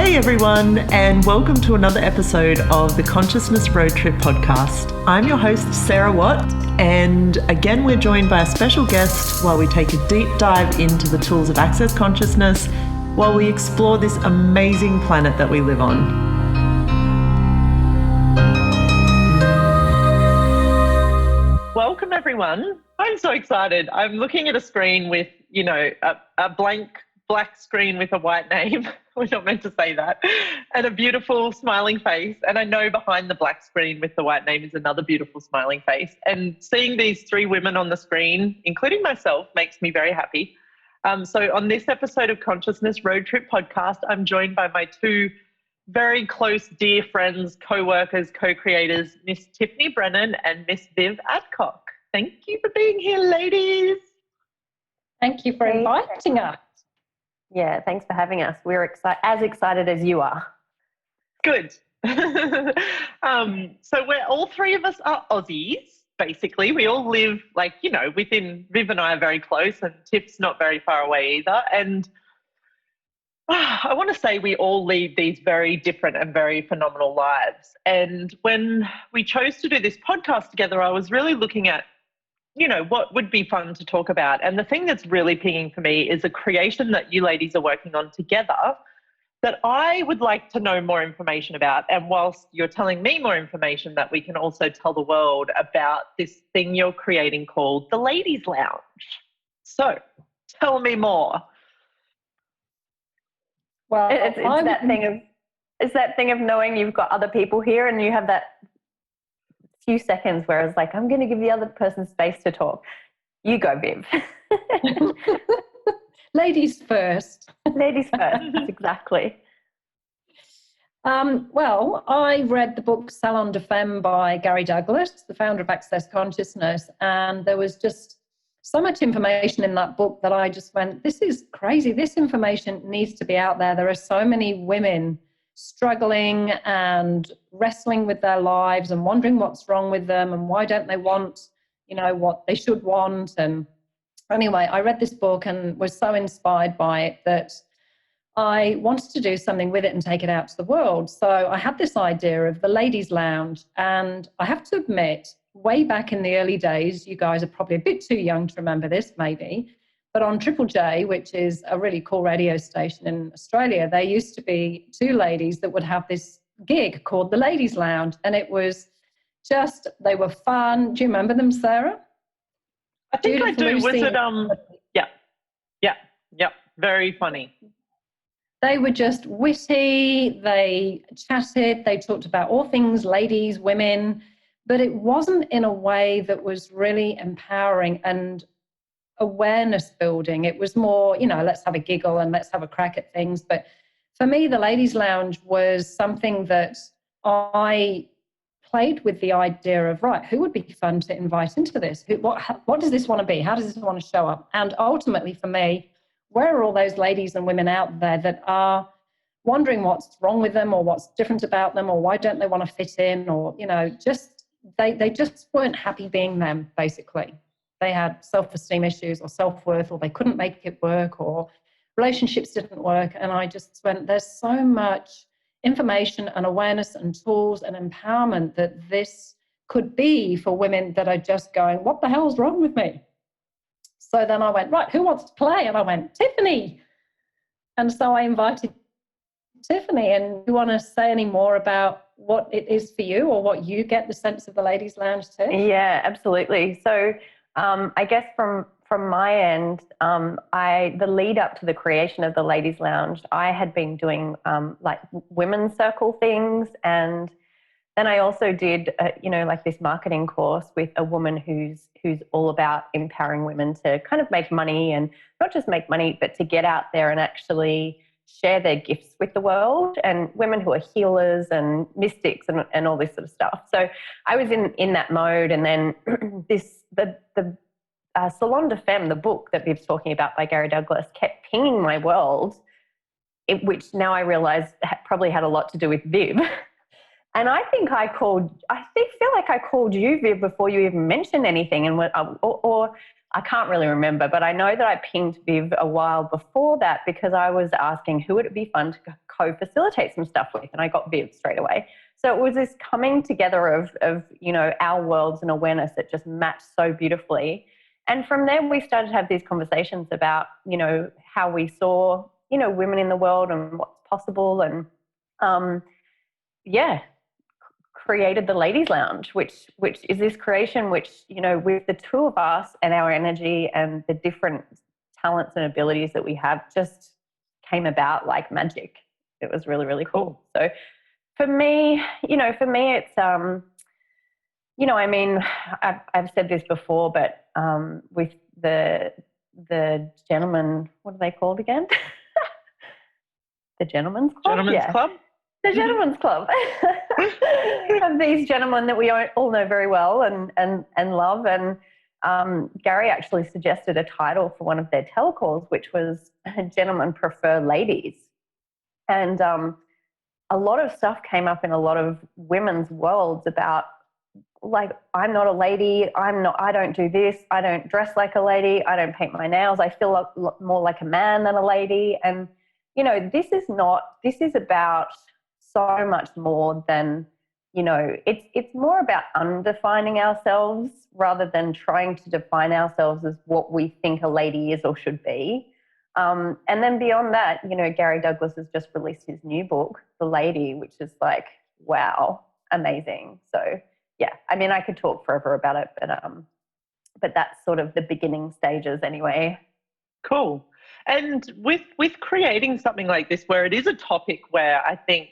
Hey everyone, and welcome to another episode of the Consciousness Road Trip podcast. I'm your host, Sarah Watt, and again we're joined by a special guest while we take a deep dive into the tools of access consciousness while we explore this amazing planet that we live on. Welcome everyone. I'm so excited. I'm looking at a screen with, a blank black screen with a white name. We're not meant to say that. And a beautiful smiling face. And I know behind the black screen with the white name is another beautiful smiling face. And seeing these three women on the screen, including myself, makes me very happy. So on this episode of Consciousness Road Trip podcast, I'm joined by my two very close, dear friends, co-workers, co-creators, Miss Tiffani Brennan and Miss Viv Adcock. Thank you for being here, ladies. Thank you for inviting us. Yeah, thanks for having us. We're as excited as you are. Good. So we're all three of us are Aussies, basically. We all live within, Viv and I are very close and Tiff's not very far away either. And I want to say we all lead these very different and very phenomenal lives. And when we chose to do this podcast together, I was really looking at what would be fun to talk about. And the thing that's really pinging for me is a creation that you ladies are working on together that I would like to know more information about. And whilst you're telling me more information, that we can also tell the world about this thing you're creating called the Ladies Lounge. So tell me more. Well, it's that thing of knowing you've got other people here and you have that few seconds where it's like, I'm going to give the other person space to talk. You go, Viv. Ladies first. Ladies first, exactly. Well, I read the book Salon de Femme by Gary Douglas, the founder of Access Consciousness, and there was just so much information in that book that I just went, this is crazy. This information needs to be out there. There are so many women struggling and wrestling with their lives and wondering what's wrong with them and why don't they want, what they should want. And anyway, I read this book and was so inspired by it that I wanted to do something with it and take it out to the world. So I had this idea of the Ladies Lounge, and I have to admit, way back in the early days, you guys are probably a bit too young to remember this maybe, but on Triple J, which is a really cool radio station in Australia, there used to be two ladies that would have this gig called the Ladies Lounge. And it was just, they were fun. Do you remember them, Sarah? I think I do. Was it, yeah. Very funny. They were just witty. They chatted. They talked about all things ladies, women, but it wasn't in a way that was really empowering and awareness building. It was more, let's have a giggle and let's have a crack at things. But for me, the Ladies Lounge was something that I played with the idea of, right, who would be fun to invite into this? What does this want to be? How does this want to show up? And ultimately for me, where are all those ladies and women out there that are wondering what's wrong with them or what's different about them or why don't they want to fit in or, just they just weren't happy being them, basically. They had self-esteem issues or self-worth, or they couldn't make it work, or relationships didn't work. And I just went, there's so much information and awareness and tools and empowerment that this could be for women that are just going, what the hell's wrong with me? So then I went, right, who wants to play? And I went, Tiffani. And so I invited Tiffani. And do you want to say any more about what it is for you or what you get the sense of the Ladies Lounge too? Yeah, absolutely. So I guess from my end, the lead up to the creation of the Ladies Lounge, I had been doing women's circle things, and then I also did this marketing course with a woman who's all about empowering women to kind of make money, and not just make money, but to get out there and actually share their gifts with the world, and women who are healers and mystics and all this sort of stuff. So I was in that mode, and then the Salon de Femme, the book that Viv's talking about by Gary Douglas, kept pinging my world, which now I realise probably had a lot to do with Viv. And I think feel like I called you, Viv, before you even mentioned anything. And or I can't really remember, but I know that I pinged Viv a while before that because I was asking who would it be fun to co-facilitate some stuff with, and I got Viv straight away. So it was this coming together of you know, our worlds and awareness that just matched so beautifully. And from there, we started to have these conversations about, you know, how we saw, you know, women in the world and what's possible, and created the Ladies Lounge, which is this creation which, you know, with the two of us and our energy and the different talents and abilities that we have, just came about like magic. It was really, really cool. So for me, it's, you know, I mean, I've said this before, but with the gentlemen, what are they called again? The Gentlemen's Club? Gentlemen's Club? The Gentlemen's Club. Of these gentlemen that we all know very well and love. And Gary actually suggested a title for one of their telecalls, which was Gentlemen Prefer Ladies. And a lot of stuff came up in a lot of women's worlds about, like, I'm not a lady, I don't do this, I don't dress like a lady, I don't paint my nails, I feel more like a man than a lady. And, you know, this is about so much more than, you know, it's more about undefining ourselves rather than trying to define ourselves as what we think a lady is or should be. And then beyond that, you know, Gary Douglas has just released his new book, The Lady, which is like, wow, amazing. So yeah, I mean, I could talk forever about it, but that's sort of the beginning stages anyway. Cool. And with creating something like this, where it is a topic where I think,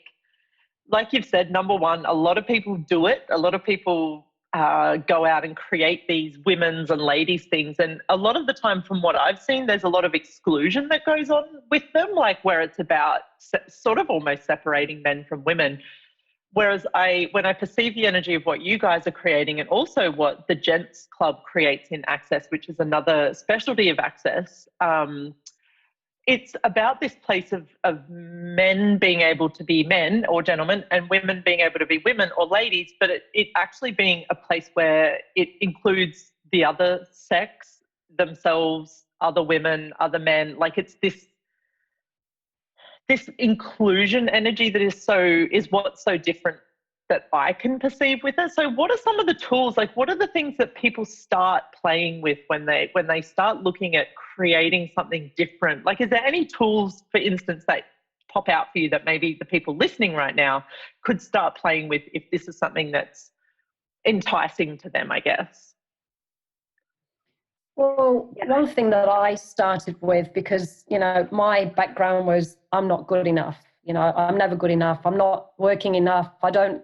like you've said, number one, a lot of people do it. A lot of people go out and create these women's and ladies things. And a lot of the time, from what I've seen, there's a lot of exclusion that goes on with them, like where it's about sort of almost separating men from women. Whereas when I perceive the energy of what you guys are creating, and also what the Gents Club creates in Access, which is another specialty of Access, it's about this place of men being able to be men or gentlemen, and women being able to be women or ladies, but it actually being a place where it includes the other sex, themselves, other women, other men. Like, it's this inclusion energy that is what's so different that I can perceive with it. So what are some of the tools, like what are the things that people start playing with when they start looking at creating something different? Like, is there any tools, for instance, that pop out for you that maybe the people listening right now could start playing with if this is something that's enticing to them, I guess? Well, one thing that I started with, because, you know, my background was I'm not good enough. You know, I'm never good enough. I'm not working enough.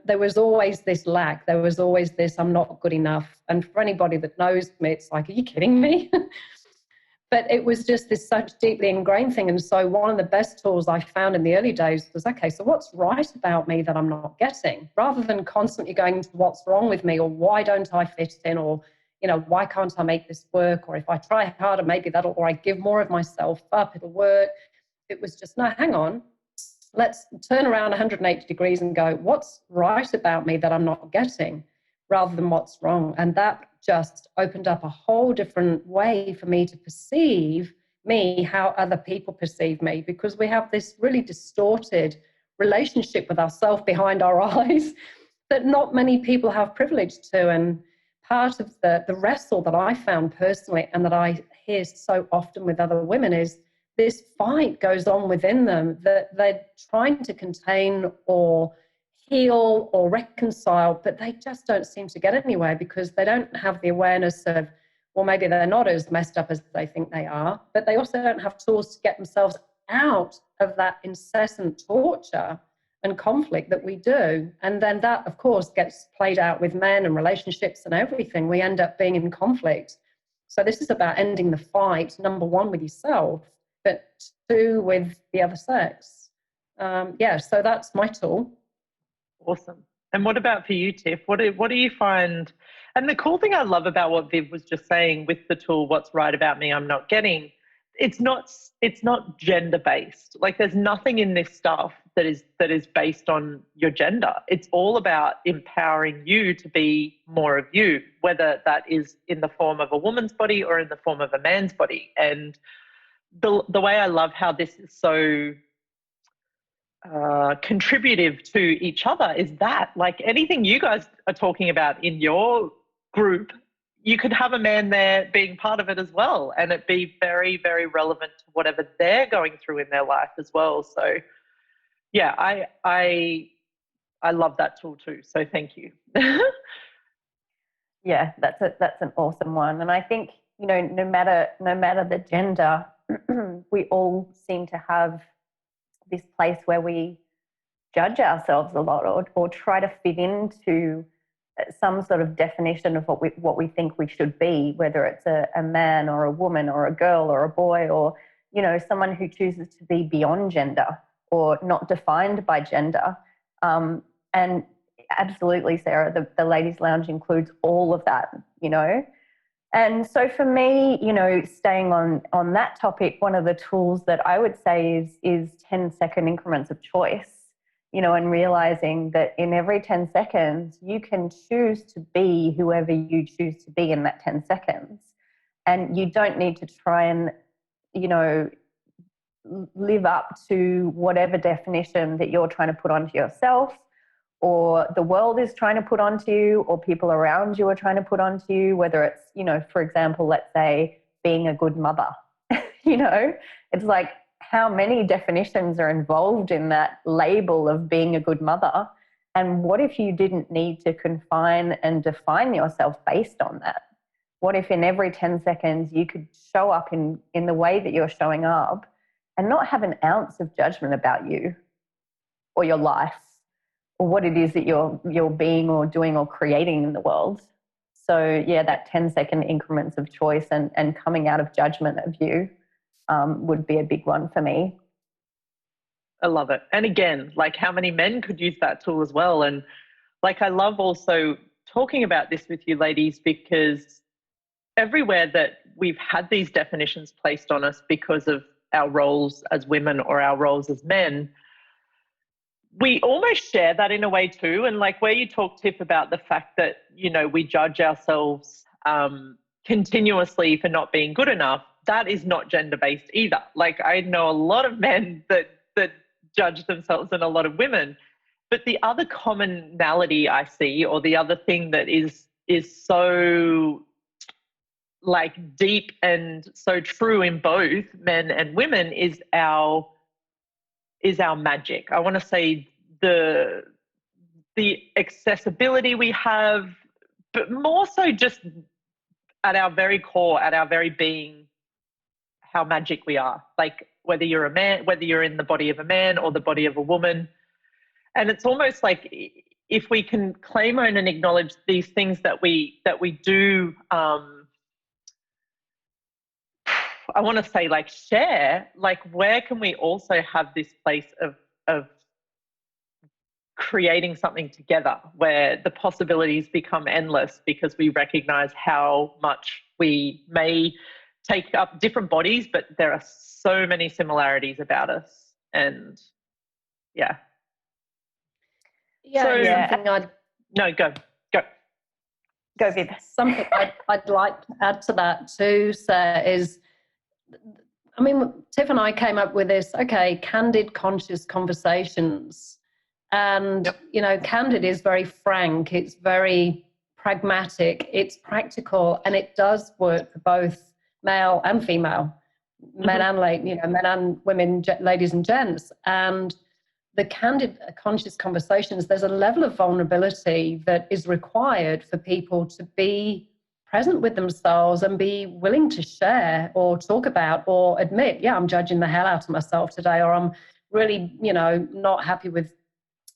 There was always this lack. There was always this, I'm not good enough. And for anybody that knows me, it's like, are you kidding me? But it was just this such deeply ingrained thing. And so one of the best tools I found in the early days was, okay, so what's right about me that I'm not getting? Rather than constantly going to what's wrong with me, or why don't I fit in, or, you know, why can't I make this work? Or if I try harder, maybe or I give more of myself up, it'll work. It was just, no, hang on. Let's turn around 180 degrees and go, what's right about me that I'm not getting, rather than what's wrong. And that just opened up a whole different way for me to perceive me, how other people perceive me, because we have this really distorted relationship with ourselves behind our eyes that not many people have privilege to. And part of the wrestle that I found personally, and that I hear so often with other women, is this fight goes on within them that they're trying to contain or heal or reconcile, but they just don't seem to get anywhere because they don't have the awareness of, well, maybe they're not as messed up as they think they are, but they also don't have tools to get themselves out of that incessant torture and conflict that we do. And then that, of course, gets played out with men and relationships and everything. We end up being in conflict. So this is about ending the fight, number one, with yourself, but two, with the other sex. So that's my tool. Awesome. And what about for you, Tiff? What do you find? And the cool thing I love about what Viv was just saying with the tool, what's right about me, I'm not getting, it's not gender based. Like there's nothing in this stuff that is based on your gender. It's all about empowering you to be more of you, whether that is in the form of a woman's body or in the form of a man's body. And the way I love how this is so contributive to each other is that, like, anything you guys are talking about in your group, you could have a man there being part of it as well, and it be very, very relevant to whatever they're going through in their life as well. So yeah, I love that tool too, so thank you. Yeah, that's an awesome one. And I think, you know, no matter the gender, we all seem to have this place where we judge ourselves a lot, or try to fit into some sort of definition of what we think we should be, whether it's a man or a woman or a girl or a boy, or, you know, someone who chooses to be beyond gender or not defined by gender. And absolutely, Sarah, the Ladies Lounge includes all of that, you know. And so for me, you know, staying on that topic, one of the tools that I would say is 10-second increments of choice, you know, and realizing that in every 10 seconds, you can choose to be whoever you choose to be in that 10 seconds. And you don't need to try and, you know, live up to whatever definition that you're trying to put onto yourself, or the world is trying to put onto you, or people around you are trying to put onto you, whether it's, you know, for example, let's say being a good mother. You know, it's like, how many definitions are involved in that label of being a good mother? And what if you didn't need to confine and define yourself based on that? What if in every 10 seconds you could show up in the way that you're showing up and not have an ounce of judgment about you or your life, or what it is that you're being or doing or creating in the world? So yeah, that 10-second increments of choice and coming out of judgment of you would be a big one for me. I love it. And again, like, how many men could use that tool as well? And like, I love also talking about this with you ladies, because everywhere that we've had these definitions placed on us because of our roles as women or our roles as men, we almost share that in a way too. And like, where you talk, Tiff, about the fact that, you know, we judge ourselves continuously for not being good enough, that is not gender-based either. Like, I know a lot of men that judge themselves and a lot of women. But the other commonality I see, or the other thing that is so like deep and so true in both men and women, is our magic. I want to say the accessibility we have, but more so just at our very core, at our very being, how magic we are. Like, whether you're a man, whether you're in the body of a man or the body of a woman. And it's almost like, if we can claim, own and acknowledge these things that we do, I want to say, like, share, like, where can we also have this place of creating something together where the possibilities become endless, because we recognize how much we may take up different bodies, but there are so many similarities about us. And yeah. Yeah, So, something go, Viv. Something I'd like to add to that too, Sarah, is, I mean, Tiff and I came up with this, candid, conscious conversations. And, you know, candid is very frank, it's very pragmatic, it's practical, and it does work for both male and female, men and women, ladies and gents. And the candid, conscious conversations, there's a level of vulnerability that is required for people to be present with themselves and be willing to share or talk about or admit, yeah, I'm judging the hell out of myself today, or I'm really, you know, not happy with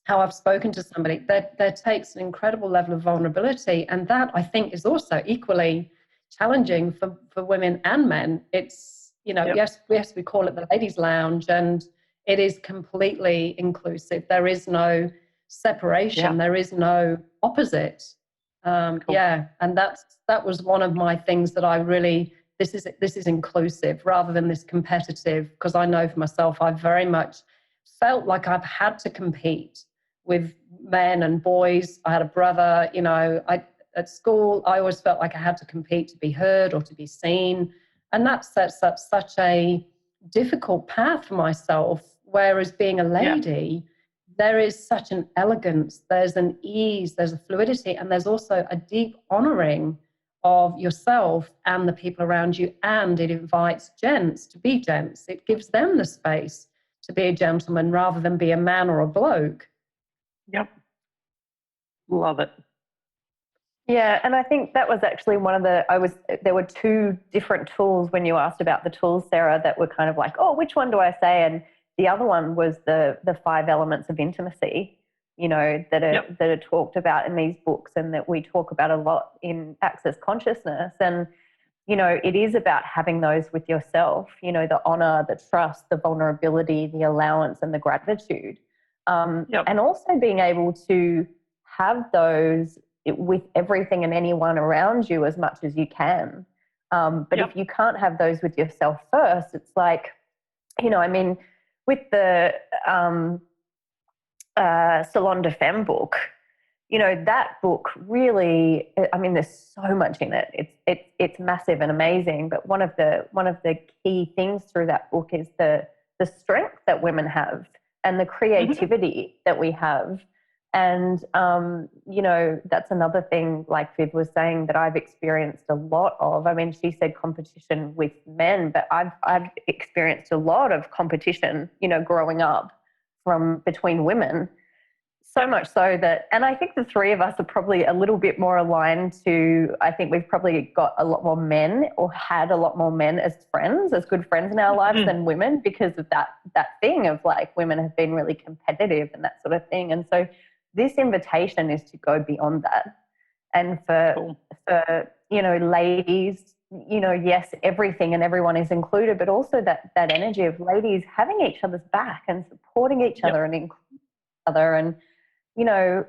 how I've spoken to somebody. That takes an incredible level of vulnerability. And that, I think, is also equally challenging for women and men. It's, you know, yes, we call it the Ladies Lounge, and it is completely inclusive. There is no separation. There is no opposite. Cool. Yeah, and that was one of my things that I really this is inclusive rather than this competitive, because I know for myself, I've very much felt like I've had to compete with men and boys. I had a brother, you know, at school, I always felt like I had to compete to be heard or to be seen. And that sets up such a difficult path for myself. Whereas being a lady, there is such an elegance, there's an ease, there's a fluidity, and there's also a deep honoring of yourself and the people around you. And it invites gents to be gents. It gives them the space to be a gentleman rather than be a man or a bloke. Yep. Love it. Yeah, and I think that was actually there were two different tools when you asked about the tools, Sarah, that were kind of like, oh, which one do I say? And the other one was the 5 elements of intimacy, you know, that are talked about in these books and that we talk about a lot in Access Consciousness. And, you know, it is about having those with yourself, you know, the honor, the trust, the vulnerability, the allowance, and the gratitude. And also being able to have those with everything and anyone around you as much as you can. But if you can't have those with yourself first, it's like, you know, I mean, with the Salon de Femme book, you know, that book really, I mean, there's so much in it. It's massive and amazing. But one of the key things through that book is the strength that women have and the creativity that we have. And, you know, that's another thing, like Viv was saying, that I've experienced a lot of. I mean, she said competition with men, but I've experienced a lot of competition, you know, growing up between women. So much so that, and I think the three of us are probably a little bit more aligned to, I think we've probably got a lot more men or had a lot more men as friends, as good friends in our lives than women, because of that thing of like women have been really competitive and that sort of thing. And so this invitation is to go beyond that. And for you know, ladies, you know, yes, everything and everyone is included, but also that energy of ladies having each other's back and supporting each other and including each other. And, you know,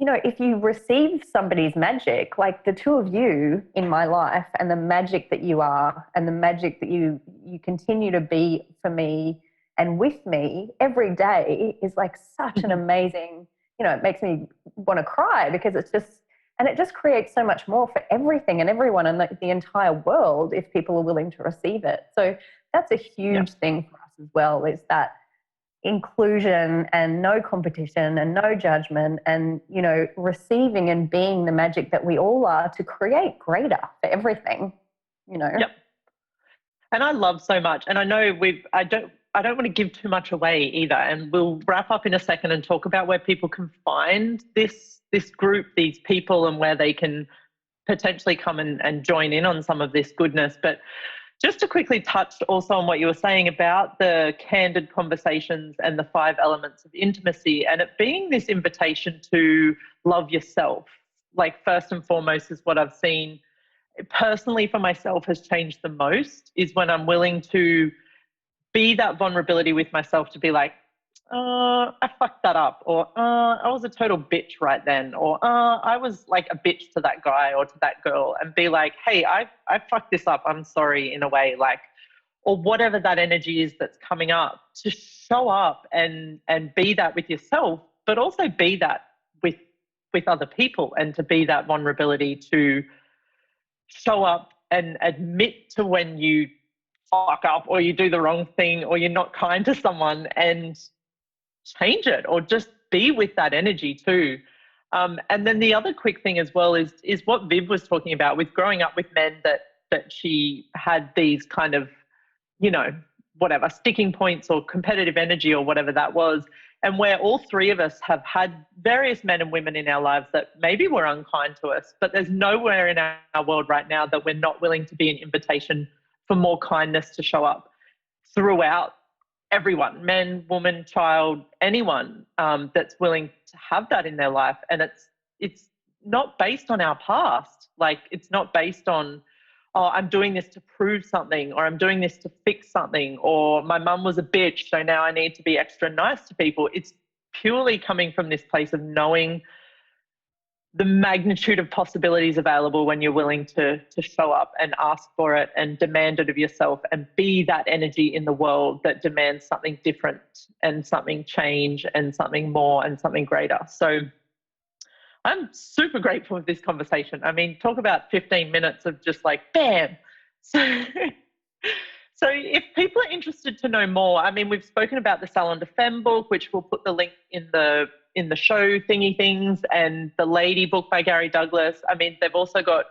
if you receive somebody's magic, like the two of you in my life and the magic that you are and the magic that you continue to be for me and with me every day is like such an amazing, you know, it makes me want to cry because it just creates so much more for everything and everyone and the entire world if people are willing to receive it. So that's a huge thing for us as well, is that inclusion and no competition and no judgment and, you know, receiving and being the magic that we all are to create greater for everything, you know. Yep. And I love so much. And I know I don't want to give too much away either. And we'll wrap up in a second and talk about where people can find this group, these people, and where they can potentially come and join in on some of this goodness. But just to quickly touch also on what you were saying about the candid conversations and the 5 elements of intimacy, and it being this invitation to love yourself, like first and foremost, is what I've seen personally for myself has changed the most, is when I'm willing to be that vulnerability with myself, to be like, I fucked that up, or I was a total bitch right then, or I was like a bitch to that guy or to that girl, and be like, hey, I fucked this up, I'm sorry, in a way, like, or whatever that energy is that's coming up, to show up and be that with yourself, but also be that with other people, and to be that vulnerability to show up and admit to when you fuck up or you do the wrong thing or you're not kind to someone, and change it, or just be with that energy too. And then the other quick thing as well is what Viv was talking about with growing up with men, that she had these kind of, you know, whatever, sticking points or competitive energy or whatever that was. And where all three of us have had various men and women in our lives that maybe were unkind to us, but there's nowhere in our world right now that we're not willing to be an invitation for more kindness to show up throughout everyone, men, woman, child, anyone that's willing to have that in their life. And it's not based on our past. Like, it's not based on, oh, I'm doing this to prove something, or I'm doing this to fix something, or my mum was a bitch, so now I need to be extra nice to people. It's purely coming from this place of knowing the magnitude of possibilities available when you're willing to show up and ask for it and demand it of yourself and be that energy in the world that demands something different and something change and something more and something greater. So I'm super grateful for this conversation. I mean, talk about 15 minutes of just like, bam. So if people are interested to know more, I mean, we've spoken about the Salon de Femme book, which we'll put the link in the show thingy things, and the Lady book by Gary Douglas. I mean, they've also got,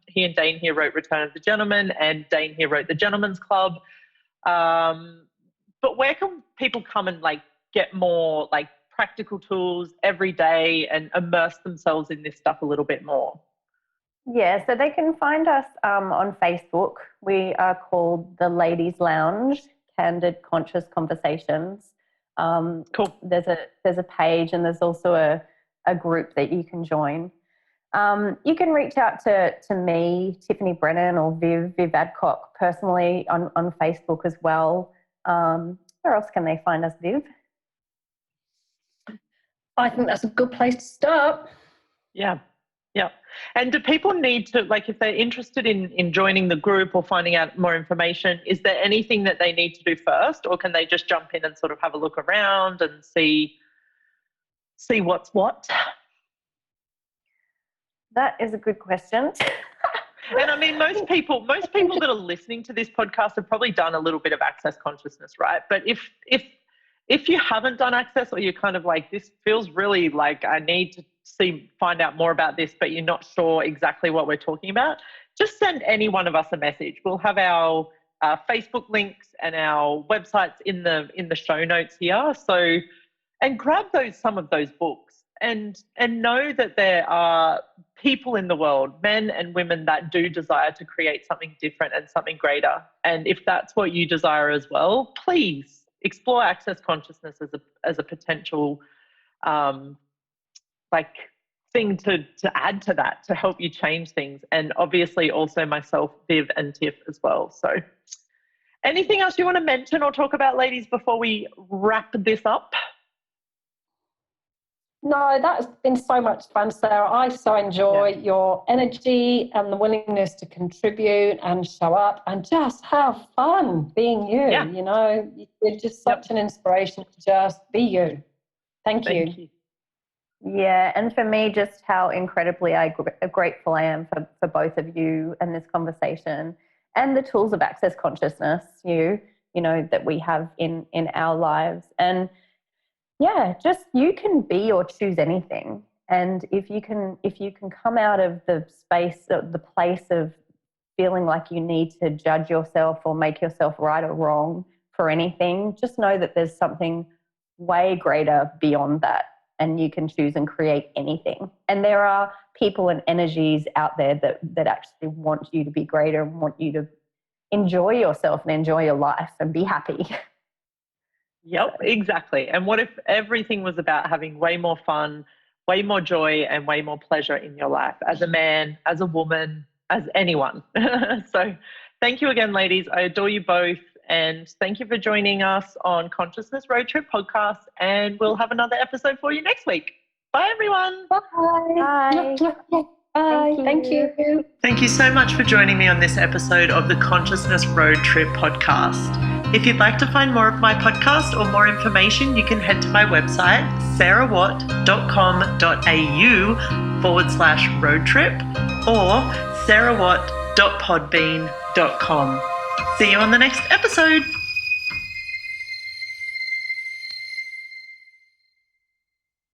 he and Dane here wrote Return of the Gentleman, and Dane here wrote The Gentleman's Club. But where can people come and like get more like practical tools every day and immerse themselves in this stuff a little bit more? Yeah, so they can find us on Facebook. We are called the Ladies Lounge, Candid Conscious Conversations. Cool. There's a page, and there's also a group that you can join. You can reach out to me, Tiffani Brennan, or Viv Adcock personally on Facebook as well. Where else can they find us, Viv? I think that's a good place to start. Yeah. Yeah. And do people need to, like, if they're interested in joining the group or finding out more information, is there anything that they need to do first, or can they just jump in and sort of have a look around and see what's what? That is a good question. And I mean, most people that are listening to this podcast have probably done a little bit of access consciousness, right? But if you haven't done access, or you're kind of like, this feels really like I need to find out more about this, but you're not sure exactly what we're talking about, just send any one of us a message. We'll have our Facebook links and our websites in the show notes here. So, and grab some of those books and know that there are people in the world, men and women, that do desire to create something different and something greater. And if that's what you desire as well, please explore access consciousness as a potential like thing to add to that, to help you change things. And obviously also myself, Viv, and Tiff as well. So anything else you want to mention or talk about, ladies, before we wrap this up? No, that's been so much fun, Sarah. I so enjoy your energy and the willingness to contribute and show up and just have fun being you. Yeah. You know, you're just such an inspiration to just be you. Thank you. Yeah, and for me, just how incredibly grateful I am for both of you and this conversation and the tools of access consciousness, you know, that we have in our lives. And yeah, just you can be or choose anything. And if you can come out of the space, the place of feeling like you need to judge yourself or make yourself right or wrong for anything, just know that there's something way greater beyond that. And you can choose and create anything. And there are people and energies out there that actually want you to be greater and want you to enjoy yourself and enjoy your life and be happy. Yep, exactly. And what if everything was about having way more fun, way more joy, and way more pleasure in your life as a man, as a woman, as anyone? So thank you again, ladies. I adore you both. And thank you for joining us on Consciousness Road Trip Podcast. And we'll have another episode for you next week. Bye, everyone. Bye. Bye. Bye. Thank you. Thank you so much for joining me on this episode of the Consciousness Road Trip Podcast. If you'd like to find more of my podcast or more information, you can head to my website, sarahwatt.com.au/road trip or sarahwatt.podbean.com. See you on the next episode.